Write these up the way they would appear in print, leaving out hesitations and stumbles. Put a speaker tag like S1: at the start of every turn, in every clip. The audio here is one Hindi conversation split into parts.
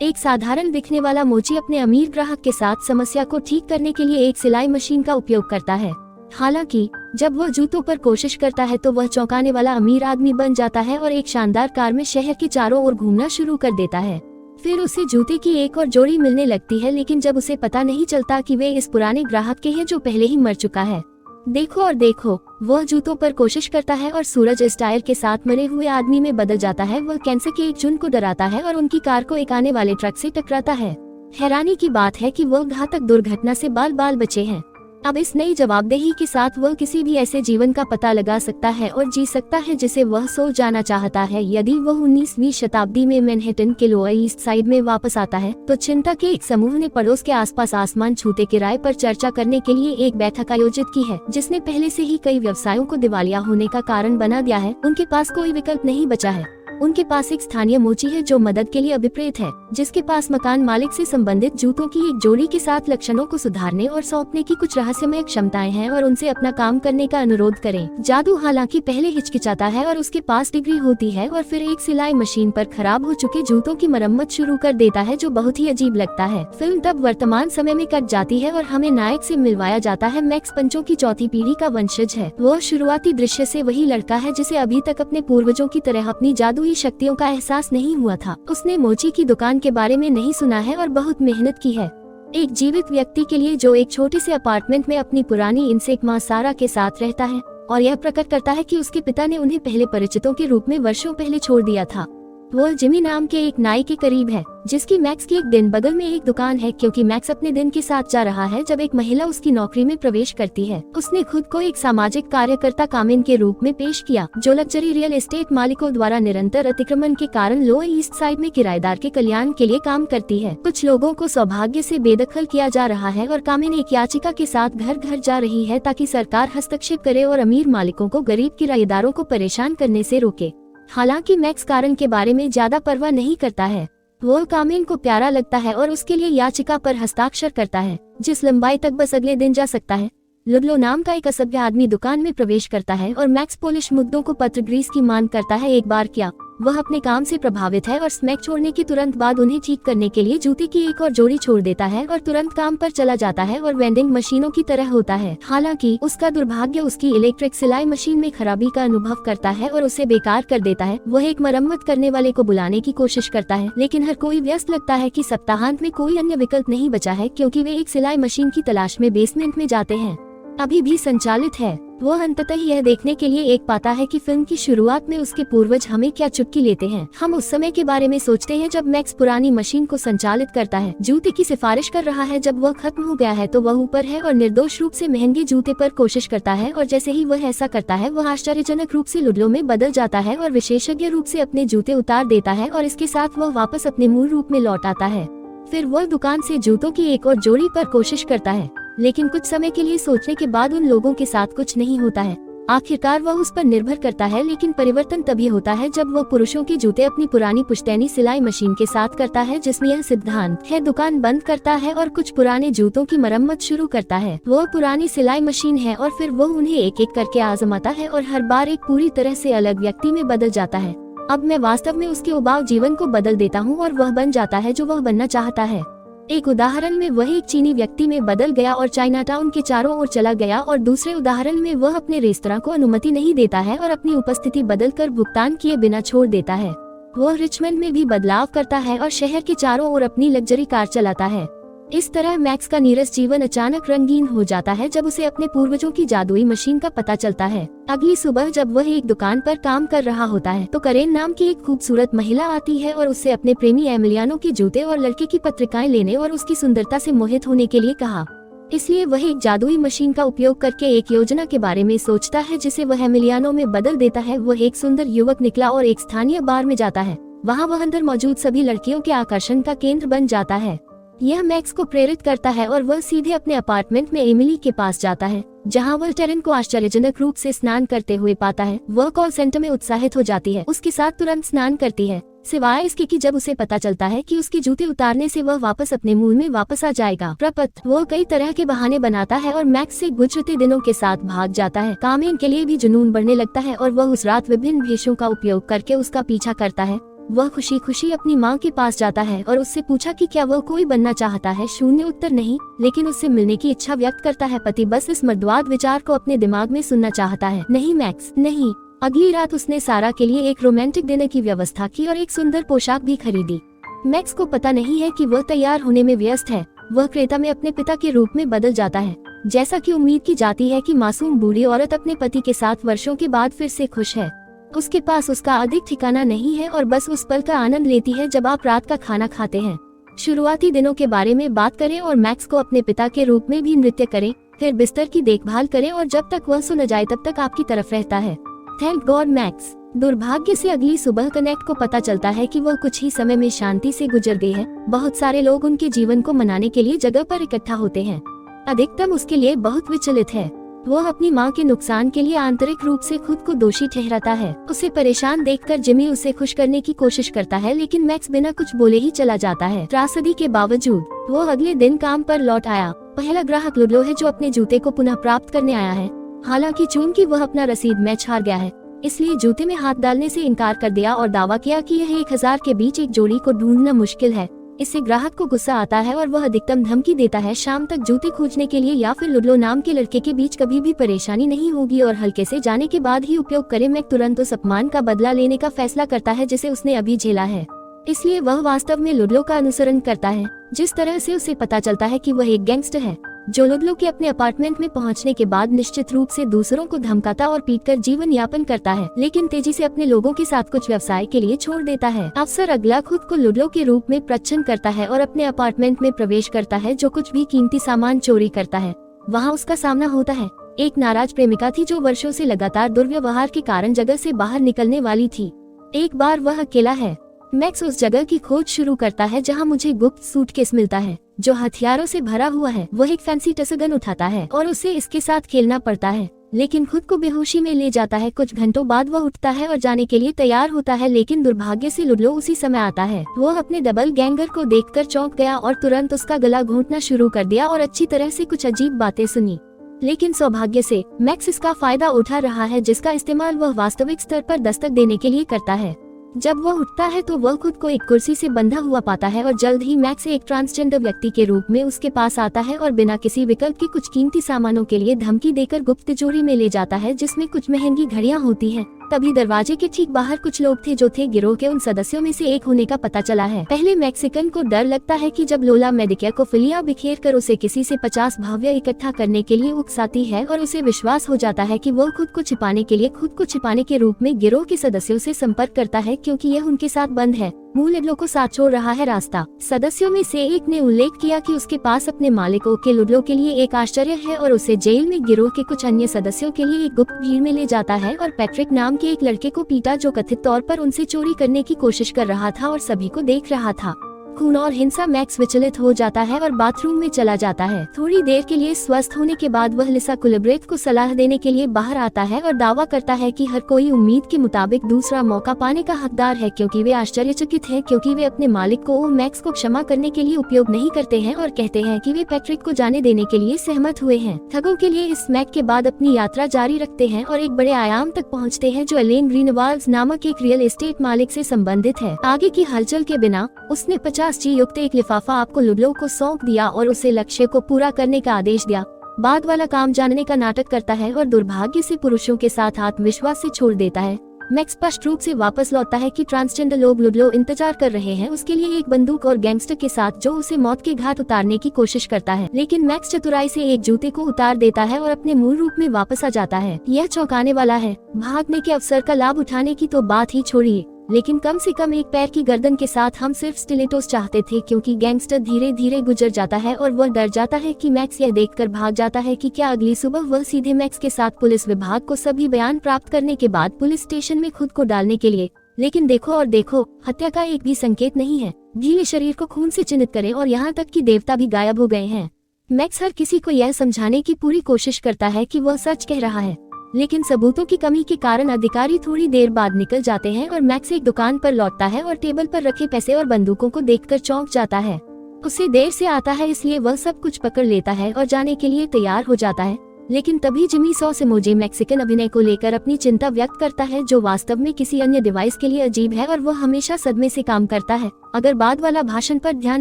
S1: एक साधारण दिखने वाला मोची अपने अमीर ग्राहक के साथ समस्या को ठीक करने के लिए एक सिलाई मशीन का उपयोग करता है। हालांकि जब वह जूतों पर कोशिश करता है तो वह चौंकाने वाला अमीर आदमी बन जाता है और एक शानदार कार में शहर के चारों ओर घूमना शुरू कर देता है। फिर उसे जूते की एक और जोड़ी मिलने लगती है, लेकिन जब उसे पता नहीं चलता कि वे इस पुराने ग्राहक के हैं जो पहले ही मर चुका है। देखो और देखो, वह जूतों पर कोशिश करता है और सूरज इस टायर के साथ मरे हुए आदमी में बदल जाता है। वह कैंसर के एक झुंड को डराता है और उनकी कार को एक आने वाले ट्रक से टकराता है। हैरानी की बात है कि वह घातक दुर्घटना से बाल बाल बचे हैं। अब इस नई जवाबदेही के साथ वह किसी भी ऐसे जीवन का पता लगा सकता है और जी सकता है जिसे वह सो जाना चाहता है। यदि वह 19वीं शताब्दी में मैनहट्टन के लोअर ईस्ट साइड में वापस आता है तो चिंता के एक समूह ने पड़ोस के आसपास आसमान छूते किराए पर चर्चा करने के लिए एक बैठक आयोजित की है, जिसने पहले से ही कई व्यवसायों को दिवालिया होने का कारण बना दिया है। उनके पास कोई विकल्प नहीं बचा है। उनके पास एक स्थानीय मोची है जो मदद के लिए अभिप्रेत है, जिसके पास मकान मालिक से संबंधित जूतों की एक जोड़ी के साथ लक्षणों को सुधारने और सौंपने की कुछ रहस्यमय क्षमताएं हैं और उनसे अपना काम करने का अनुरोध करें। जादू हालांकि पहले हिचकिचाता है और उसके पास डिग्री होती है और फिर एक सिलाई मशीन पर खराब हो चुके जूतों की मरम्मत शुरू कर देता है, जो बहुत ही अजीब लगता है। फिल्म तब वर्तमान समय में कट जाती है और हमें नायक से मिलवाया जाता है। मैक्स पंचों की चौथी पीढ़ी का वंशज है। वह शुरुआती दृश्य से वही लड़का है जिसे अभी तक अपने पूर्वजों की तरह अपनी जादुई शक्तियों का एहसास नहीं हुआ था। उसने मोची की दुकान के बारे में नहीं सुना है और बहुत मेहनत की है। एक जीवित व्यक्ति के लिए जो एक छोटे से अपार्टमेंट में अपनी पुरानी इनसेक माँ सारा के साथ रहता है, और यह प्रकट करता है कि उसके पिता ने उन्हें पहले परिचितों के रूप में वर्षों पहले छोड़ दिया था। वह जिमी नाम के एक नाई के करीब है, जिसकी मैक्स की एक दिन बगल में एक दुकान है, क्योंकि मैक्स अपने दिन के साथ जा रहा है जब एक महिला उसकी नौकरी में प्रवेश करती है। उसने खुद को एक सामाजिक कार्यकर्ता कामिन के रूप में पेश किया, जो लग्जरी रियल एस्टेट मालिकों द्वारा निरंतर अतिक्रमण के कारण लोअर ईस्ट साइड में किराएदार के कल्याण के लिए काम करती है। कुछ लोगों को सौभाग्य से बेदखल किया जा रहा है और कामिन एक याचिका के साथ घर घर जा रही है ताकि सरकार हस्तक्षेप करे और अमीर मालिकों को गरीब किराएदारों को परेशान करने से रोके। हालांकि मैक्स कारण के बारे में ज्यादा परवाह नहीं करता है। वो कामिन को प्यारा लगता है और उसके लिए याचिका पर हस्ताक्षर करता है, जिस लंबाई तक बस अगले दिन जा सकता है। लुडलो नाम का एक असभ्य आदमी दुकान में प्रवेश करता है और मैक्स पोलिश मुद्दों को पत्र ग्रीस की मांग करता है। एक बार क्या, वह अपने काम से प्रभावित है और स्मैक छोड़ने के तुरंत बाद उन्हें ठीक करने के लिए जूते की एक और जोड़ी छोड़ देता है और तुरंत काम पर चला जाता है और वेंडिंग मशीनों की तरह होता है। हालांकि उसका दुर्भाग्य उसकी इलेक्ट्रिक सिलाई मशीन में खराबी का अनुभव करता है और उसे बेकार कर देता है। वह एक मरम्मत करने वाले को बुलाने की कोशिश करता है, लेकिन हर कोई व्यस्त लगता है कि सप्ताहांत में कोई अन्य विकल्प नहीं बचा है, क्योंकि वे एक सिलाई मशीन की तलाश में बेसमेंट में जाते हैं। अभी भी संचालित है। वह अंततः यह देखने के लिए एक पाता है कि फिल्म की शुरुआत में उसके पूर्वज हमें क्या चुटकी लेते हैं। हम उस समय के बारे में सोचते हैं जब मैक्स पुरानी मशीन को संचालित करता है, जूते की सिफारिश कर रहा है। जब वह खत्म हो गया है तो वह ऊपर है और निर्दोष रूप से महंगे जूते पर कोशिश करता है, और जैसे ही वह ऐसा करता है वह आश्चर्यजनक रूप से लुडलो में बदल जाता है और विशेषज्ञ रूप से अपने जूते उतार देता है, और इसके साथ वह वापस अपने मूल रूप में लौट आता है। फिर वह दुकान से जूतों की एक और जोड़ी पर कोशिश करता है, लेकिन कुछ समय के लिए सोचने के बाद उन लोगों के साथ कुछ नहीं होता है। आखिरकार वह उस पर निर्भर करता है, लेकिन परिवर्तन तभी होता है जब वह पुरुषों के जूते अपनी पुरानी पुश्तैनी सिलाई मशीन के साथ करता है, जिसमें यह सिद्धांत है दुकान बंद करता है और कुछ पुराने जूतों की मरम्मत शुरू करता है। वह पुरानी सिलाई मशीन है और फिर वह उन्हें एक एक करके आजमाता है और हर बार एक पूरी तरह से अलग व्यक्ति में बदल जाता है। अब मैं वास्तव में उसके उबाऊ जीवन को बदल देता हूँ और वह बन जाता है जो वह बनना चाहता है। एक उदाहरण में वह एक चीनी व्यक्ति में बदल गया और चाइनाटाउन के चारों ओर चला गया, और दूसरे उदाहरण में वह अपने रेस्तरां को अनुमति नहीं देता है और अपनी उपस्थिति बदलकर भुगतान किए बिना छोड़ देता है। वह रिचमंड में भी बदलाव करता है और शहर के चारों ओर अपनी लग्जरी कार चलाता है। इस तरह मैक्स का नीरस जीवन अचानक रंगीन हो जाता है जब उसे अपने पूर्वजों की जादुई मशीन का पता चलता है। अगली सुबह जब वह एक दुकान पर काम कर रहा होता है तो करेन नाम की एक खूबसूरत महिला आती है और उससे अपने प्रेमी एमिलियानो के जूते और लड़के की पत्रिकाएं लेने और उसकी सुंदरता से मोहित होने के लिए कहा। इसलिए वह एक जादुई मशीन का उपयोग करके एक योजना के बारे में सोचता है जिसे वह एमिलियानो में बदल देता है। वह एक सुंदर युवक निकला और एक स्थानीय बार में जाता है। वहाँ वह अंदर मौजूद सभी लड़कियों के आकर्षण का केंद्र बन जाता है। यह मैक्स को प्रेरित करता है और वह सीधे अपने अपार्टमेंट में एमिली के पास जाता है, जहां वह टेरेन को आश्चर्यजनक रूप से स्नान करते हुए पाता है। वह कॉल सेंटर में उत्साहित हो जाती है, उसके साथ तुरंत स्नान करती है, सिवाय इसके कि जब उसे पता चलता है कि उसके जूते उतारने से वह वापस अपने मूल में वापस आ जाएगा। प्रपत वह कई तरह के बहाने बनाता है और मैक्स से गुजरते दिनों के साथ भाग जाता है। कामिन के लिए भी जुनून बढ़ने लगता है और वह उस रात विभिन्न भेषों का उपयोग करके उसका पीछा करता है। वह खुशी खुशी अपनी माँ के पास जाता है और उससे पूछा कि क्या वह कोई बनना चाहता है। शून्य उत्तर नहीं, लेकिन उससे मिलने की इच्छा व्यक्त करता है। पति बस इस मर्दवाद विचार को अपने दिमाग में सुनना चाहता है। नहीं मैक्स, नहीं। अगली रात उसने सारा के लिए एक रोमांटिक डिनर की व्यवस्था की और एक सुंदर पोशाक भी खरीदी। मैक्स को पता नहीं है कि वह तैयार होने में व्यस्त है। वह क्रेता में अपने पिता के रूप में बदल जाता है। जैसा कि उम्मीद की जाती है कि मासूम बूढ़ी औरत अपने पति के साथ वर्षों के बाद फिर से खुश है। उसके पास उसका अधिक ठिकाना नहीं है और बस उस पल का आनंद लेती है जब आप रात का खाना खाते हैं। शुरुआती दिनों के बारे में बात करें और मैक्स को अपने पिता के रूप में भी नृत्य करें, फिर बिस्तर की देखभाल करें और जब तक वह सो न जाए तब तक आपकी तरफ रहता है। Thank God max. दुर्भाग्य से अगली सुबह कनेक्ट को पता चलता है कि वह कुछ ही समय में शांति से गुजर गई है। बहुत सारे लोग उनके जीवन को मनाने के लिए जगह पर इकट्ठा होते हैं। अधिकतम उसके लिए बहुत विचलित है। वह अपनी माँ के नुकसान के लिए आंतरिक रूप से खुद को दोषी ठहराता है। उसे परेशान देखकर जिमी उसे खुश करने की कोशिश करता है, लेकिन मैक्स बिना कुछ बोले ही चला जाता है। त्रासदी के बावजूद वह अगले दिन काम पर लौट आया। पहला ग्राहक लुडलो है जो अपने जूते को पुनः प्राप्त करने आया है। हालांकि चूंकि वह अपना रसीद मैच हार गया है, इसलिए जूते में हाथ डालने से इनकार कर दिया और दावा किया कि यह 1000 के बीच एक जोड़ी को ढूंढना मुश्किल है। इससे ग्राहक को गुस्सा आता है और वह अधिकतम धमकी देता है शाम तक जूते खोजने के लिए या फिर लुडलो नाम के लड़के के बीच कभी भी परेशानी नहीं होगी और हल्के से जाने के बाद ही उपयोग करे। मैक तुरंत उस अपमान का बदला लेने का फैसला करता है जिसे उसने अभी झेला है। इसलिए वह वास्तव में लुडलो का अनुसरण करता है। जिस तरह से उसे पता चलता है कि वह एक गैंगस्टर है जो लुडलो के अपने अपार्टमेंट में पहुंचने के बाद निश्चित रूप से दूसरों को धमकाता और पीटकर जीवन यापन करता है, लेकिन तेजी से अपने लोगों के साथ कुछ व्यवसाय के लिए छोड़ देता है। अफसर अगला खुद को लुडलो के रूप में प्रच्छन्न करता है और अपने अपार्टमेंट में प्रवेश करता है जो कुछ भी कीमती सामान चोरी करता है। वहाँ उसका सामना होता है। एक नाराज प्रेमिका थी जो वर्षों से लगातार दुर्व्यवहार के कारण जगह से बाहर निकलने वाली थी। एक बार वह अकेला है। मैक्स उस जगह की खोज शुरू करता है जहां मुझे गुप्त सूटकेस मिलता है जो हथियारों से भरा हुआ है। वह एक फैंसी टसगन उठाता है और उसे इसके साथ खेलना पड़ता है, लेकिन खुद को बेहोशी में ले जाता है। कुछ घंटों बाद वह उठता है और जाने के लिए तैयार होता है, लेकिन दुर्भाग्य से लुडलो उसी समय आता है। वह अपने डबल गैंगर को देखकर चौंक गया और तुरंत उसका गला घोंटना शुरू कर दिया और अच्छी तरह से कुछ अजीब बातें सुनी। लेकिन सौभाग्य से मैक्स इसका फायदा उठा रहा है, जिसका इस्तेमाल वह वास्तविक स्तर पर दस्तक देने के लिए करता है। जब वह उठता है तो वह खुद को एक कुर्सी से बंधा हुआ पाता है और जल्द ही मैक्स एक ट्रांसजेंडर व्यक्ति के रूप में उसके पास आता है और बिना किसी विकल्प के कुछ कीमती सामानों के लिए धमकी देकर गुप्त तिजोरी में ले जाता है जिसमें कुछ महंगी घड़ियां होती हैं। तभी दरवाजे के ठीक बाहर कुछ लोग थे जो थे गिरोह के उन सदस्यों में से एक होने का पता चला है। पहले मैक्सिकन को डर लगता है कि जब लोला मेडिकेयर को फिलिया बिखेर कर उसे किसी से 50 भव्य इकट्ठा करने के लिए उकसाती है और उसे विश्वास हो जाता है कि वह खुद को छिपाने के रूप में गिरोह के सदस्यों से संपर्क करता है क्योंकि यह उनके साथ बंद है। मूल लुडलो को साथ छोड़ रहा है रास्ता। सदस्यों में से एक ने उल्लेख किया कि उसके पास अपने मालिकों के लुडलो के लिए एक आश्चर्य है और उसे जेल में गिरोह के कुछ अन्य सदस्यों के लिए एक गुप्त भीड़ में ले जाता है और पैट्रिक नाम के एक लड़के को पीटा जो कथित तौर पर उनसे चोरी करने की कोशिश कर रहा था और सभी को देख रहा था। खून और हिंसा। मैक्स विचलित हो जाता है और बाथरूम में चला जाता है। थोड़ी देर के लिए स्वस्थ होने के बाद वह लिसा कुलब्रेथ को सलाह देने के लिए बाहर आता है और दावा करता है कि हर कोई उम्मीद के मुताबिक दूसरा मौका पाने का हकदार है, क्योंकि वे आश्चर्यचकित हैं क्योंकि वे अपने मालिक को मैक्स को क्षमा करने के लिए उपयोग नहीं करते हैं और कहते हैं कि वे पैट्रिक को जाने देने के लिए सहमत हुए हैं। ठगों के लिए इस मैक के बाद अपनी यात्रा जारी रखते हैं और एक बड़े आयाम तक पहुँचते हैं जो एलेन ग्रीनवाल्ड्स नामक एक रियल एस्टेट मालिक से संबंधित है। आगे की हलचल के बिना उसने 50 जी युक्त एक लिफाफा आपको लुडलो को सौंप दिया और उसे लक्ष्य को पूरा करने का आदेश दिया। बाद वाला काम जानने का नाटक करता है और दुर्भाग्य से पुरुषों के साथ आत्मविश्वास से छोड़ देता है। मैक्स स्पष्ट रूप से वापस लौटता है कि ट्रांसजेंडर लोग लुडलो इंतजार कर रहे हैं उसके लिए एक बंदूक और गैंगस्टर के साथ जो उसे मौत के घाट उतारने की कोशिश करता है, लेकिन मैक्स चतुराई से एक जूते को उतार देता है और अपने मूल रूप में वापस आ जाता है। यह चौंकाने वाला है। भागने के अवसर का लाभ उठाने की तो बात ही छोड़िए, लेकिन कम से कम एक पैर की गर्दन के साथ हम सिर्फ स्टिलेटोस चाहते थे, क्योंकि गैंगस्टर धीरे धीरे गुजर जाता है और वह डर जाता है कि मैक्स यह देखकर भाग जाता है कि क्या अगली सुबह वह सीधे मैक्स के साथ पुलिस विभाग को सभी बयान प्राप्त करने के बाद पुलिस स्टेशन में खुद को डालने के लिए। लेकिन देखो और देखो, हत्या का एक भी संकेत नहीं है। गीले शरीर को खून से चिन्हित करें और यहाँ तक कि देवता भी गायब हो गए हैं। मैक्स हर किसी को यह समझाने की पूरी कोशिश करता है कि वह सच कह रहा है, लेकिन सबूतों की कमी के कारण अधिकारी थोड़ी देर बाद निकल जाते हैं और मैक्स एक दुकान पर लौटता है और टेबल पर रखे पैसे और बंदूकों को देखकर चौंक जाता है। उसे देर से आता है इसलिए वह सब कुछ पकड़ लेता है और जाने के लिए तैयार हो जाता है। लेकिन तभी जिमी सौ से मुझे मैक्सिकन अभिनय को लेकर अपनी चिंता व्यक्त करता है, जो वास्तव में किसी अन्य डिवाइस के लिए अजीब है, और वो हमेशा सदमे से काम करता है अगर बाद वाला भाषण पर ध्यान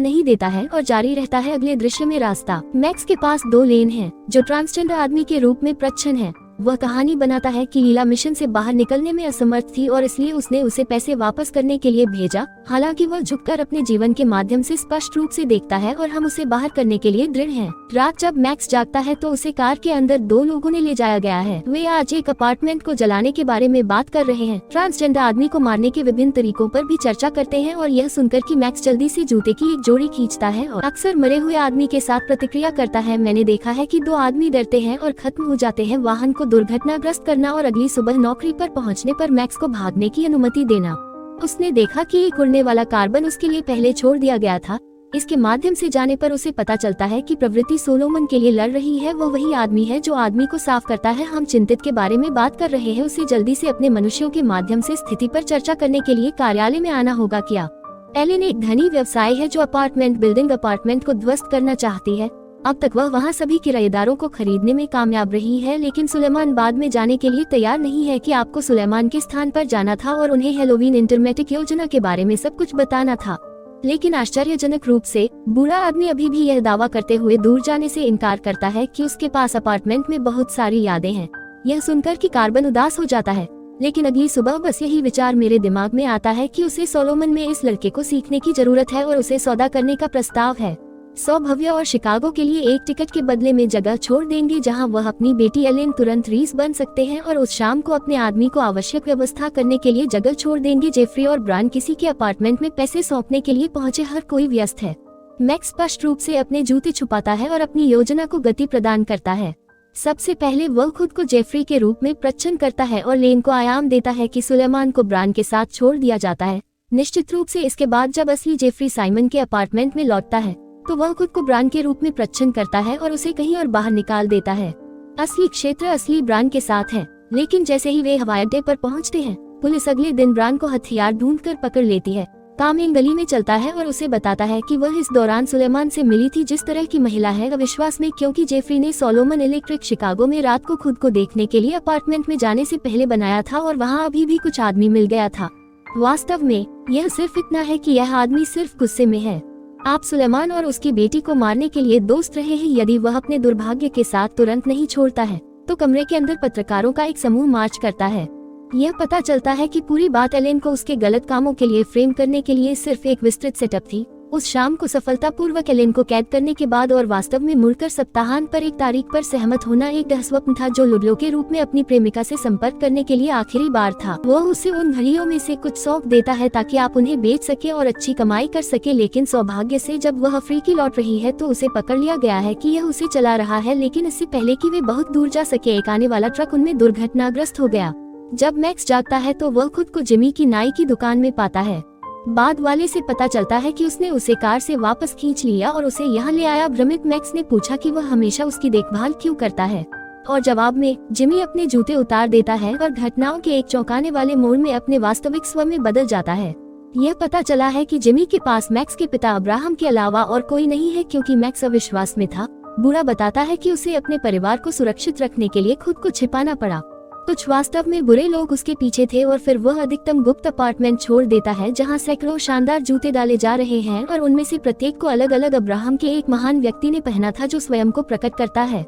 S1: नहीं देता है, और जारी रहता है अगले दृश्य में रास्ता। मैक्स के पास 2 लेन हैं, जो ट्रांसजेंडर आदमी के रूप में प्रच्छन्न है। वह कहानी बनाता है कि लीला मिशन से बाहर निकलने में असमर्थ थी और इसलिए उसने उसे पैसे वापस करने के लिए भेजा। हालांकि वह झुककर अपने जीवन के माध्यम से स्पष्ट रूप से देखता है और हम उसे बाहर करने के लिए दृढ़ हैं। रात जब मैक्स जागता है तो उसे कार के अंदर 2 लोगों ने ले जाया गया है। वे आज एक अपार्टमेंट को जलाने के बारे में बात कर रहे हैं। ट्रांसजेंडर आदमी को मारने के विभिन्न तरीकों पर भी चर्चा करते हैं और यह सुनकर कि मैक्स जल्दी से जूते की एक जोड़ी खींचता है और अक्सर मरे हुए आदमी के साथ प्रतिक्रिया करता है। मैंने देखा है कि 2 आदमी डरते हैं और खत्म हो जाते हैं। वाहन को दुर्घटनाग्रस्त करना और अगली सुबह नौकरी पर पहुंचने पर मैक्स को भागने की अनुमति देना। उसने देखा कि एक उड़ने वाला कार्बन उसके लिए पहले छोड़ दिया गया था। इसके माध्यम से जाने पर उसे पता चलता है कि प्रवृत्ति सोलोमन के लिए लड़ रही है। वो वही आदमी है जो आदमी को साफ करता है। हम चिंतित के बारे में बात कर रहे हैं। उसे जल्दी से अपने मनुष्यों के माध्यम से स्थिति पर चर्चा करने के लिए कार्यालय में आना होगा। क्या एलेन एक धनी व्यवसाय है जो अपार्टमेंट को ध्वस्त करना चाहती है। अब तक वह वहां सभी किराएदारों को खरीदने में कामयाब रही है, लेकिन सुलेमान बाद में जाने के लिए तैयार नहीं है कि आपको सुलेमान के स्थान पर जाना था और उन्हें हेलोवीन इंटरमेटिक योजना के बारे में सब कुछ बताना था। लेकिन आश्चर्यजनक रूप से बुरा आदमी अभी भी यह दावा करते हुए दूर जाने से इनकार करता है कि उसके पास अपार्टमेंट में बहुत सारी यादें हैं। यह सुनकर कि कार्बन उदास हो जाता है, लेकिन अगली सुबह बस यही विचार मेरे दिमाग में आता है कि उसे सोलोमन में इस लड़के को सीखने की जरूरत है और उसे सौदा करने का प्रस्ताव है। सौ भव्य और शिकागो के लिए एक टिकट के बदले में जगह छोड़ देंगे जहां वह अपनी बेटी एलेन तुरंत रीस बन सकते हैं, और उस शाम को अपने आदमी को आवश्यक व्यवस्था करने के लिए जगह छोड़ देंगे। जेफरी और ब्रायन किसी के अपार्टमेंट में पैसे सौंपने के लिए पहुंचे। हर कोई व्यस्त है। मैक्स स्पष्ट रूप से अपने जूते छुपाता है और अपनी योजना को गति प्रदान करता है। सबसे पहले वह खुद को जेफरी के रूप में प्रच्छन्न करता है और लेन को आयाम देता है कि सुलेमान को ब्रायन के साथ छोड़ दिया जाता है। निश्चित रूप से इसके बाद जब असली जेफरी साइमन के अपार्टमेंट में लौटता है तो वह खुद को ब्रायन के रूप में प्रच्छन्न करता है और उसे कहीं और बाहर निकाल देता है। असली क्षेत्र असली ब्रायन के साथ है, लेकिन जैसे ही वे हवाई अड्डे पर पहुंचते हैं, पुलिस अगले दिन ब्रायन को हथियार ढूंढकर पकड़ लेती है। काम एक गली में चलता है और उसे बताता है कि वह इस दौरान सुलेमान से मिली थी, जिस तरह की महिला है अविश्वास में, क्योंकि जेफरी ने सोलोमन इलेक्ट्रिक शिकागो में रात को खुद को देखने के लिए अपार्टमेंट में जाने से पहले बनाया था और वहाँ अभी भी कुछ आदमी मिल गया था। वास्तव में यह सिर्फ इतना है कि यह आदमी सिर्फ गुस्से में है। आप सुलेमान और उसकी बेटी को मारने के लिए दोस्त रहे हैं। यदि वह अपने दुर्भाग्य के साथ तुरंत नहीं छोड़ता है तो कमरे के अंदर पत्रकारों का एक समूह मार्च करता है। यह पता चलता है कि पूरी बात एलेन को उसके गलत कामों के लिए फ्रेम करने के लिए सिर्फ एक विस्तृत सेटअप थी। उस शाम को सफलतापूर्वक एलेन को कैद करने के बाद और वास्तव में मुड़कर सप्ताहांत पर एक तारीख पर सहमत होना एक दुःस्वप्न था, जो लुडलो के रूप में अपनी प्रेमिका से संपर्क करने के लिए आखिरी बार था। वह उसे उन घड़ियों में से कुछ सौंप देता है ताकि आप उन्हें बेच सके और अच्छी कमाई कर सके, लेकिन सौभाग्य से जब वह अफ्रीकी लौट रही है तो उसे पकड़ लिया गया है कि यह उसे चला रहा है, लेकिन इससे पहले कि वे बहुत दूर जा सके एक आने वाला ट्रक उनमें दुर्घटनाग्रस्त हो गया। जब मैक्स जागता है तो वह खुद को जिमी की नाई की दुकान में पाता है। बाद वाले से पता चलता है कि उसने उसे कार से वापस खींच लिया और उसे यहाँ ले आया। भ्रमित मैक्स ने पूछा कि वह हमेशा उसकी देखभाल क्यों करता है, और जवाब में जिमी अपने जूते उतार देता है और घटनाओं के एक चौंकाने वाले मोड़ में अपने वास्तविक स्व में बदल जाता है। यह पता चला है कि जिमी के पास मैक्स के पिता अब्राहम के अलावा और कोई नहीं है, क्योंकि मैक्स अविश्वास में था। बुरा बताता है कि उसे अपने परिवार को सुरक्षित रखने के लिए खुद को छिपाना पड़ा। कुछ वास्तव में बुरे लोग उसके पीछे थे और फिर वह अधिकतम गुप्त अपार्टमेंट छोड़ देता है जहां सैकड़ों शानदार जूते डाले जा रहे हैं और उनमें से प्रत्येक को अलग अलग अब्राहम के एक महान व्यक्ति ने पहना था, जो स्वयं को प्रकट करता है।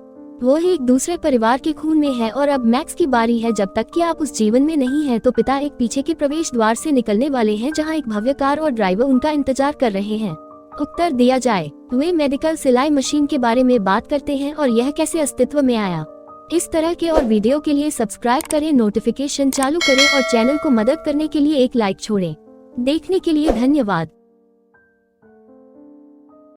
S1: वो एक दूसरे परिवार के खून में है। और अब मैक्स की बारी है। जब तक कि आप उस जीवन में नहीं है तो पिता एक पीछे के प्रवेश द्वार से निकलने वाले हैं जहाँ एक भव्य कार और ड्राइवर उनका इंतजार कर रहे हैं। उत्तर दिया जाए। वे मेडिकल सिलाई मशीन के बारे में बात करते हैं और यह कैसे अस्तित्व में आया। इस तरह के और वीडियो के लिए सब्सक्राइब करें, नोटिफिकेशन चालू करें और चैनल को मदद करने के लिए एक लाइक छोड़ें। देखने के लिए धन्यवाद।